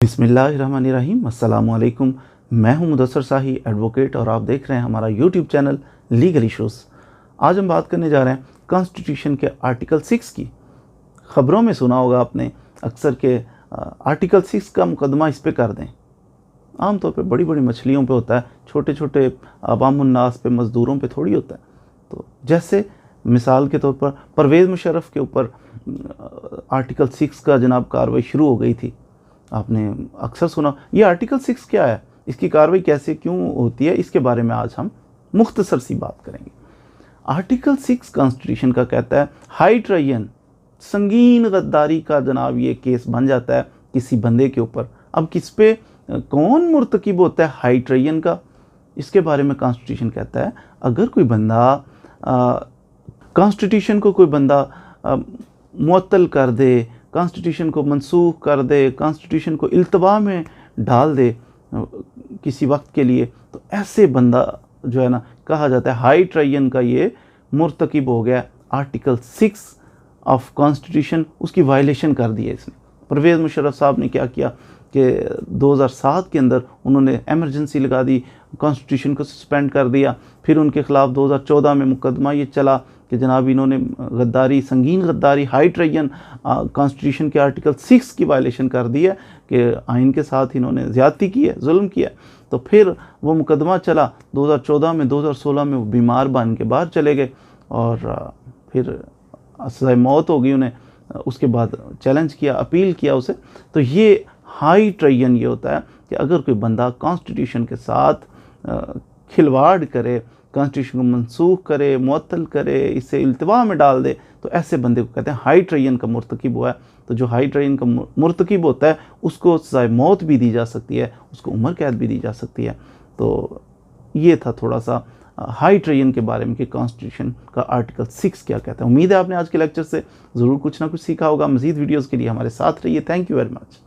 बिस्मिल्लाहिर्रहमानिर्रहीम। अस्सलामु अलैकुम। मैं हूं मुदस्सर शाही एडवोकेट और आप देख रहे हैं हमारा यूट्यूब चैनल लीगल इश्यूज़। आज हम बात करने जा रहे हैं कॉन्स्टिट्यूशन के आर्टिकल 6 की। ख़बरों में सुना होगा आपने अक्सर के आर्टिकल 6 का मुकदमा इस पे कर दें। आमतौर पे बड़ी बड़ी मछलियों पे होता है, छोटे छोटे अवामुन्नास पे, मज़दूरों पे थोड़ी होता है। तो जैसे मिसाल के तौर पर परवेज़ मुशर्रफ के ऊपर आर्टिकल 6 का जनाब कार्रवाई शुरू हो गई थी। आपने अक्सर सुना। ये आर्टिकल 6 क्या है, इसकी कार्रवाई कैसे क्यों होती है, इसके बारे में आज हम मुख्तसर सी बात करेंगे। आर्टिकल 6 कॉन्स्टिट्यूशन का कहता है हाई ट्राइजन, संगीन गद्दारी का जनाब ये केस बन जाता है किसी बंदे के ऊपर। अब किस पे कौन मुर्तकिब होता है हाई ट्राइजन का, इसके बारे में कॉन्स्टिट्यूशन कहता है अगर कोई बंदा कॉन्स्टिट्यूशन को कोई बंदा मुअत्तल कर दे, कॉन्स्टिट्यूशन को मनसूख कर दे, कॉन्स्टिट्यूशन को इल्तवा में डाल दे किसी वक्त के लिए, तो ऐसे बंदा जो है ना कहा जाता है हाई ट्राइजन का ये मुर्तकिब हो गया। आर्टिकल 6 ऑफ कॉन्स्टिट्यूशन उसकी वायलेशन कर दी है इसने। परवेज़ मुशर्रफ साहब ने क्या किया कि 2007 के अंदर उन्होंने एमरजेंसी लगा दी, कॉन्स्टिट्यूशन को सस्पेंड कर दिया। फिर उनके ख़िलाफ़ 2014 में मुकदमा ये चला कि जनाब इन्होंने गद्दारी, संगीन गद्दारी, हाई ट्राइजन, कॉन्स्टिट्यूशन के आर्टिकल 6 की वायलेशन कर दी है कि आइन के साथ इन्होंने ज़्यादती की है, जुल्म किया। तो फिर वो मुकदमा चला 2014 में। 2016 में वो बीमार बन के बाहर चले गए और फिर सज़ाए मौत हो गई उन्हें। उसके बाद चैलेंज किया, अपील किया उसे। तो ये हाई ट्राइजन ये होता है कि अगर कोई बंदा कॉन्स्टिट्यूशन के साथ खिलवाड़ करे, कॉन्स्टिट्यूशन को मनसूख करे, मुअत्तल करे, इसे इल्तवा में डाल दे, तो ऐसे बंदे को कहते हैं हाई ट्राइजन का मुर्तकिब हुआ है। तो जो हाई ट्राइजन का मुर्तकिब होता है उसको सज़ाए मौत भी दी जा सकती है, उसको उम्र कैद भी दी जा सकती है। तो ये था थोड़ा सा हाई ट्राइजन के बारे में कि कॉन्स्टिट्यूशन का आर्टिकल 6 क्या कहता है। उम्मीद है आपने आज के लेक्चर से ज़रूर कुछ ना कुछ सीखा होगा। मज़ीद वीडियोज़ के लिए हमारे साथ रहिए। Thank you very much.